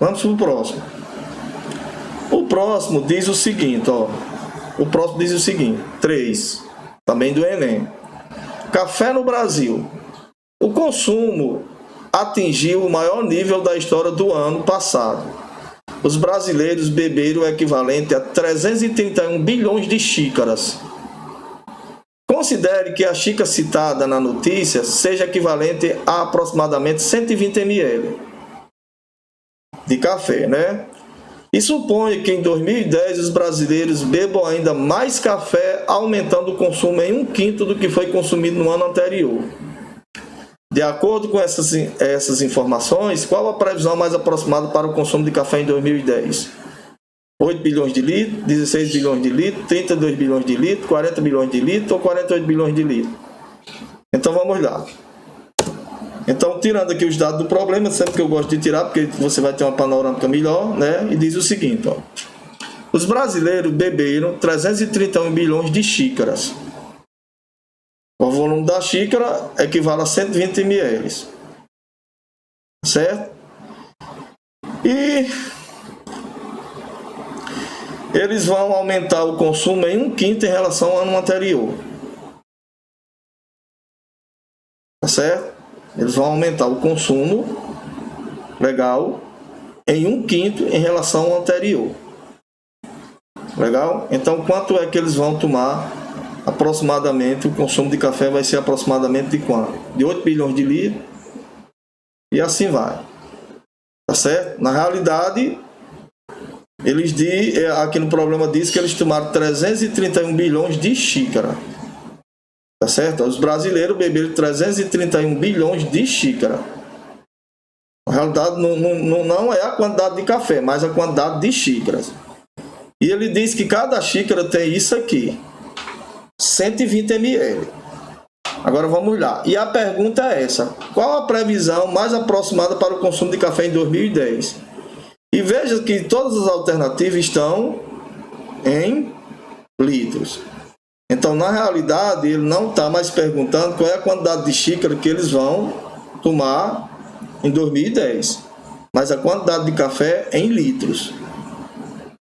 Vamos para o próximo. O próximo diz o seguinte, ó. O próximo diz o seguinte, 3, também do Enem. Café no Brasil. O consumo atingiu o maior nível da história do ano passado. Os brasileiros beberam o equivalente a 331 bilhões de xícaras. Considere que a xícara citada na notícia seja equivalente a aproximadamente 120 ml de café, né? E suponha que em 2010 os brasileiros bebam ainda mais café, aumentando o consumo em 1/5 do que foi consumido no ano anterior. De acordo com essas informações, qual a previsão mais aproximada para o consumo de café em 2010? 8 bilhões de litros, 16 bilhões de litros, 32 bilhões de litros, 40 bilhões de litros ou 48 bilhões de litros? Então vamos lá. Então, tirando aqui os dados do problema, sempre que eu gosto de tirar, porque você vai ter uma panorâmica melhor, né? E diz o seguinte, ó. Os brasileiros beberam 331 bilhões de xícaras. O volume da xícara equivale a 120 ml. Certo? E eles vão aumentar o consumo em 1/5 em relação ao ano anterior. Tá certo? Eles vão aumentar o consumo, legal, em 1/5 em relação ao anterior. Legal? Então, quanto é que eles vão tomar? Aproximadamente, o consumo de café vai ser aproximadamente de quanto? De 8 bilhões de litros. E assim vai. Tá certo? Na realidade, eles aqui no problema diz que eles tomaram 331 bilhões de xícara. Tá certo? Os brasileiros beberam 331 bilhões de xícara. Na realidade, não é a quantidade de café, mas a quantidade de xícaras. E ele diz que cada xícara tem isso aqui, 120 ml. Agora vamos lá. E a pergunta é essa: qual a previsão mais aproximada para o consumo de café em 2010? E veja que todas as alternativas estão em litros. Então, na realidade, ele não está mais perguntando qual é a quantidade de xícara que eles vão tomar em 2010, mas a quantidade de café em litros.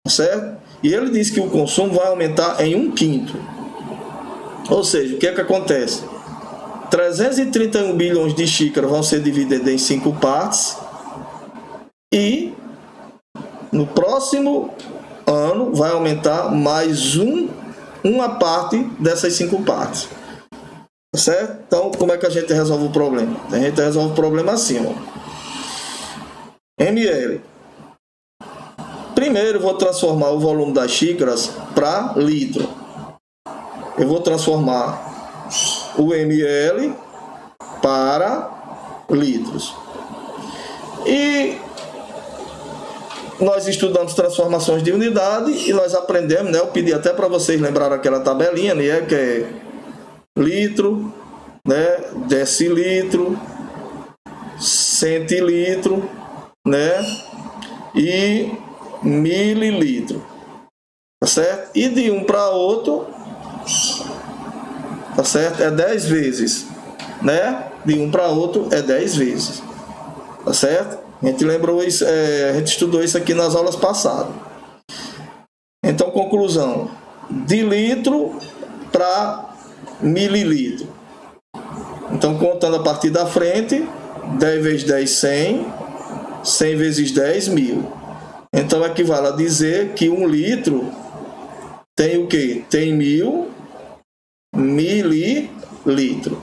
Certo? E ele diz que o consumo vai aumentar em 1/5. Ou seja, o que é que acontece? 331 bilhões de xícaras vão ser divididas em 5 partes e no próximo ano vai aumentar mais uma parte dessas 5 partes. Certo? Então, como é que a gente resolve o problema? A gente resolve o problema assim, ó. ml. Primeiro, eu vou transformar o volume das xícaras para litro. Eu vou transformar o ml para litros. E nós estudamos transformações de unidade e nós aprendemos, né? Eu pedi até para vocês lembrarem aquela tabelinha, né? Que é litro, né? Decilitro, centilitro, né? E mililitro. Tá certo? E de um para outro, tá certo? É 10 vezes, né? De um para outro é 10 vezes. Tá certo? A gente lembrou isso, a gente estudou isso aqui nas aulas passadas. Então, conclusão: de litro para mililitro. Então, contando a partir da frente, 10 vezes 10, 100. 100 vezes 10, 1000. Então, equivale a dizer que 1 litro tem o quê? Tem 1000 mililitros.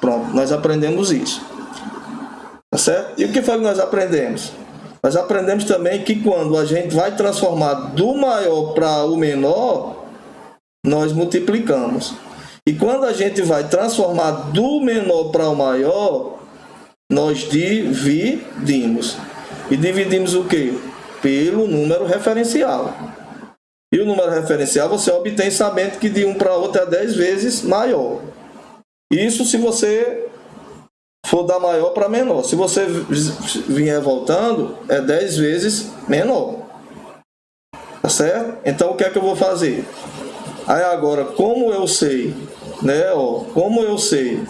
Pronto, nós aprendemos isso. Tá certo? E o que foi que nós aprendemos? Nós aprendemos também que quando a gente vai transformar do maior para o menor, nós multiplicamos. E quando a gente vai transformar do menor para o maior, nós dividimos. E dividimos o quê? Pelo número referencial. E o número referencial você obtém sabendo que de um para outro é 10 vezes maior. Isso se você for da maior para menor. Se você vier voltando, é 10 vezes menor. Tá certo? Então, o que é que eu vou fazer? Aí agora, como eu sei, né? Ó, como eu sei,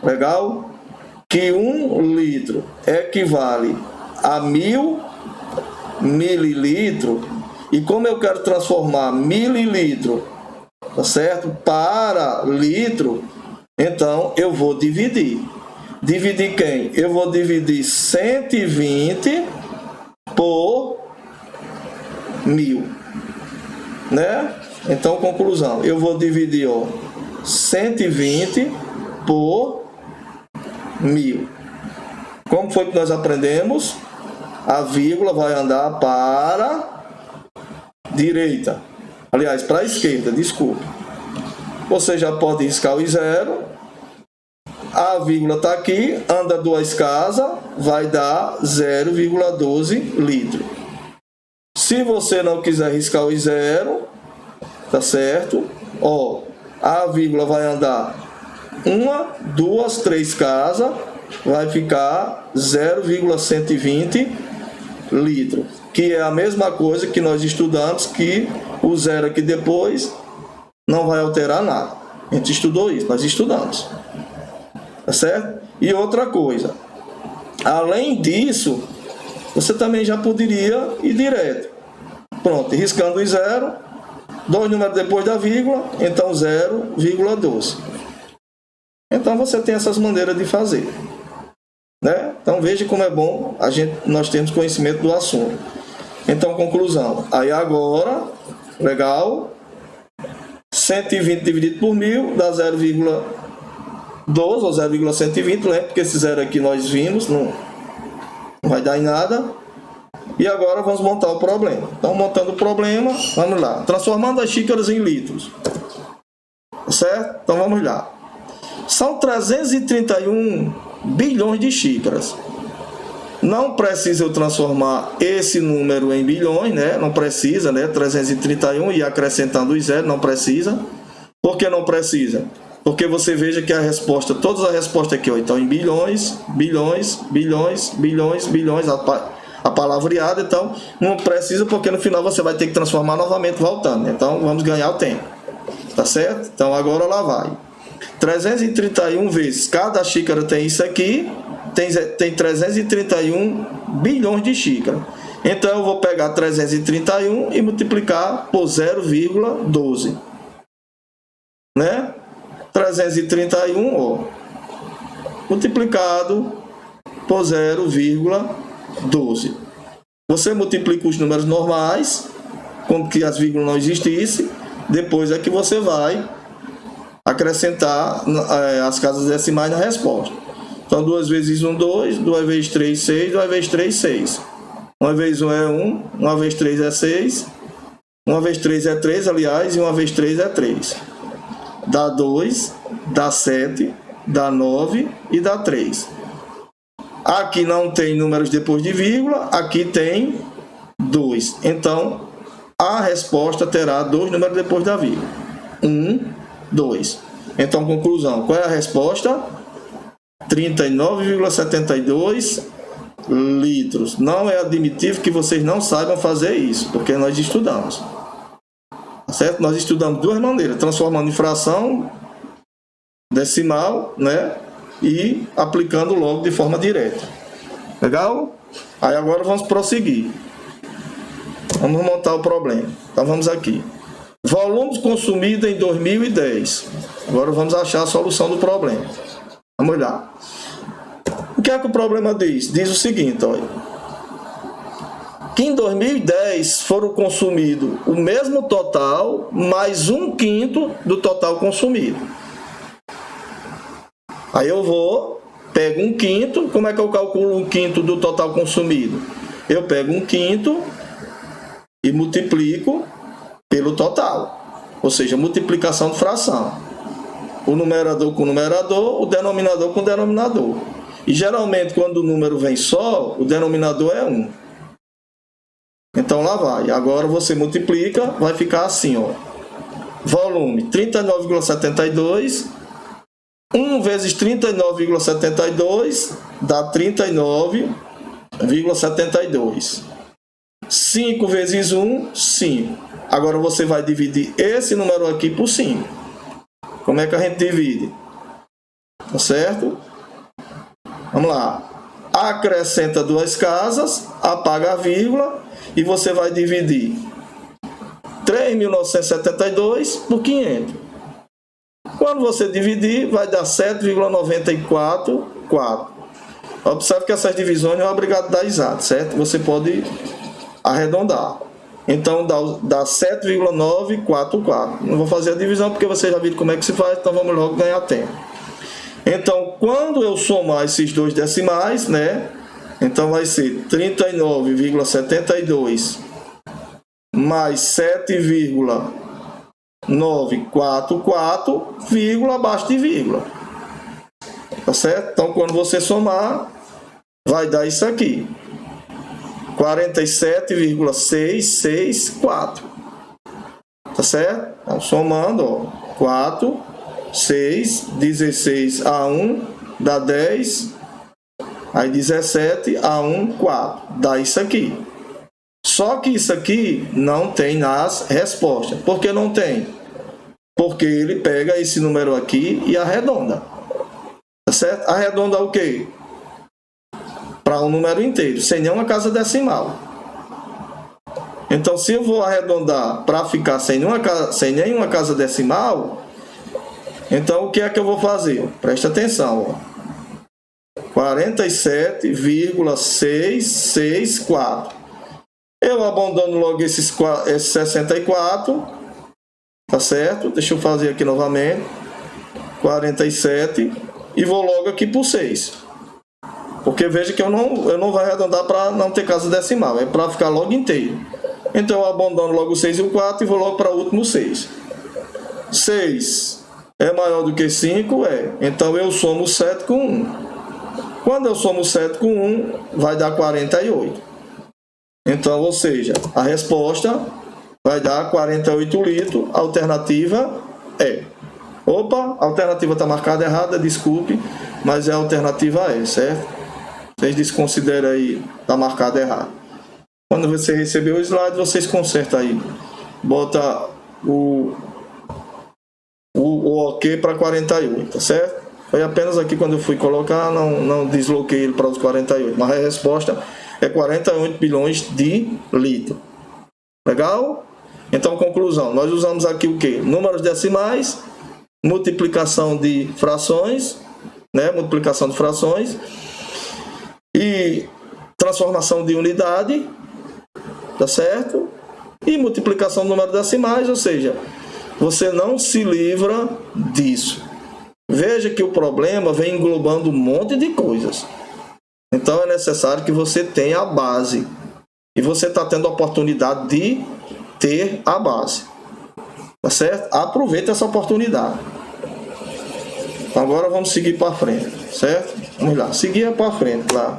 legal? Que 1 litro equivale a 1000 mililitros, e como eu quero transformar mililitro, tá certo, para litro, então eu vou dividir. Dividir quem? Eu vou dividir 120 por 1000, né? Então, conclusão, eu vou dividir 120 por 1000. Como foi que nós aprendemos? A vírgula vai andar para direita. Aliás, para a esquerda, desculpa. Você já pode riscar o zero. A vírgula está aqui, anda duas casas, vai dar 0,12 litros. Se você não quiser riscar o zero, tá certo? A vírgula vai andar 1, 2, 3 casas, vai ficar 0,120 litros, que é a mesma coisa que nós estudamos, que o zero aqui depois não vai alterar nada. A gente estudou isso, nós estudamos. Tá certo? E outra coisa, além disso, você também já poderia ir direto. Pronto, riscando o zero, 2 números depois da vírgula, então 0,12. Então você tem essas maneiras de fazer, né? Então veja como é bom nós temos conhecimento do assunto. Então, conclusão. Aí agora, legal, 120 dividido por 1000 dá 0,12 ou 0,120, lembra? Porque esse zero aqui nós vimos, não vai dar em nada. E agora vamos montar o problema. Então, montando o problema, vamos lá. Transformando as xícaras em litros. Certo? Então, vamos lá. São 331 bilhões de xícaras. Não precisa eu transformar esse número em bilhões, né? Não precisa, né? 331 e acrescentando os zeros, não precisa. Por que não precisa? Porque você veja que a resposta, todas as respostas aqui, então em bilhões, bilhões, bilhões, bilhões, bilhões, a palavreada, então não precisa, porque no final você vai ter que transformar novamente voltando. Então vamos ganhar o tempo. Tá certo? Então agora lá vai. 331 vezes, cada xícara tem isso aqui, tem 331 bilhões de xícaras. Então eu vou pegar 331 e multiplicar por 0,12. Né? 331, multiplicado por 0,12. Você multiplica os números normais, como que as vírgulas não existissem, depois é que você vai acrescentar as casas decimais na resposta. Então, 2 vezes 1, 2, 2 vezes 3, 6, 2 vezes 3, 6. 1 vezes 1 é 1, 1 vezes 3 é 6, 1 vezes 3 é 3, aliás, e 1 vezes 3 é 3. Dá 2, dá 7, dá 9 e dá 3. Aqui não tem números depois de vírgula, aqui tem 2. Então, a resposta terá 2 números depois da vírgula. 1, 2. Então, conclusão. Qual é a resposta? 39,72 litros. Não é admitível que vocês não saibam fazer isso, porque nós estudamos. Certo? Nós estudamos duas maneiras, transformando em fração decimal, né? E aplicando logo de forma direta. Legal? Aí agora vamos prosseguir. Vamos montar o problema. Então vamos aqui. Volume consumido em 2010. Agora vamos achar a solução do problema. Vamos lá. O que é que o problema diz? Diz o seguinte, olha. Que em 2010 foram consumidos o mesmo total, mais 1/5 do total consumido. Aí eu pego 1/5, como é que eu calculo 1/5 do total consumido? Eu pego 1/5 e multiplico pelo total, ou seja, multiplicação de fração. O numerador com o numerador, o denominador com o denominador. E geralmente quando o número vem só, o denominador é 1. Então lá vai. Agora você multiplica, vai ficar assim, ó. Volume 39,72. 1 vezes 39,72 dá 39,72. 5 vezes 1, 5. Agora você vai dividir esse número aqui por 5. Como é que a gente divide? Tá certo? Vamos lá. acrescenta 2 casas, apaga a vírgula e você vai dividir 3.972 por 500. Quando você dividir, vai dar 7,944. Observe que essas divisões não é obrigado a dar exato, certo? Você pode arredondar. Então dá 7,944. Não vou fazer a divisão porque você já viu como é que se faz, então vamos logo ganhar tempo. Então, quando eu somar esses dois decimais, né? Então vai ser 39,72 mais 7,944, vírgula abaixo de vírgula. Tá certo? Então, quando você somar, vai dar isso aqui. 47,664. Tá certo? Então, somando, ó, 4, 6, 16 a 1, dá 10. Aí 17 a 1, 4. Dá isso aqui. Só que isso aqui não tem nas respostas. Por que não tem? Porque ele pega esse número aqui e arredonda. Tá certo? Arredonda o quê? Para um número inteiro, sem nenhuma casa decimal. Então, se eu vou arredondar para ficar sem nenhuma casa decimal, então o que é que eu vou fazer? Presta atenção, ó. 47,664. Eu abandono logo esses 64, tá certo? Deixa eu fazer aqui novamente. 47 e vou logo aqui por 6. Porque veja que eu não vou arredondar para não ter casa decimal, é para ficar logo inteiro. Então eu abandono logo o 6 e o 4 e vou logo para o último 6. 6 é maior do que 5? É. Então eu somo 7 com 1. Quando eu somo 7 com 1, vai dar 48. Então, ou seja, a resposta vai dar 48 litros. A alternativa é... Opa, a alternativa está marcada errada, desculpe, mas é a alternativa E, certo? Vocês desconsideram aí, está marcado errado. Quando você receber o slide, vocês consertam aí. Bota o OK para 48, tá certo? Foi apenas aqui quando eu fui colocar, não desloquei ele para os 48. Mas a resposta é 48 bilhões de litros. Legal? Então, conclusão. Nós usamos aqui o quê? Números decimais, multiplicação de frações, né? Multiplicação de frações e transformação de unidade, tá certo? E multiplicação do número decimais, ou seja, você não se livra disso. Veja que o problema vem englobando um monte de coisas. Então é necessário que você tenha a base. E você está tendo a oportunidade de ter a base. Tá certo? Aproveita essa oportunidade. Agora vamos seguir para frente, certo? Vamos lá, seguir para frente, claro.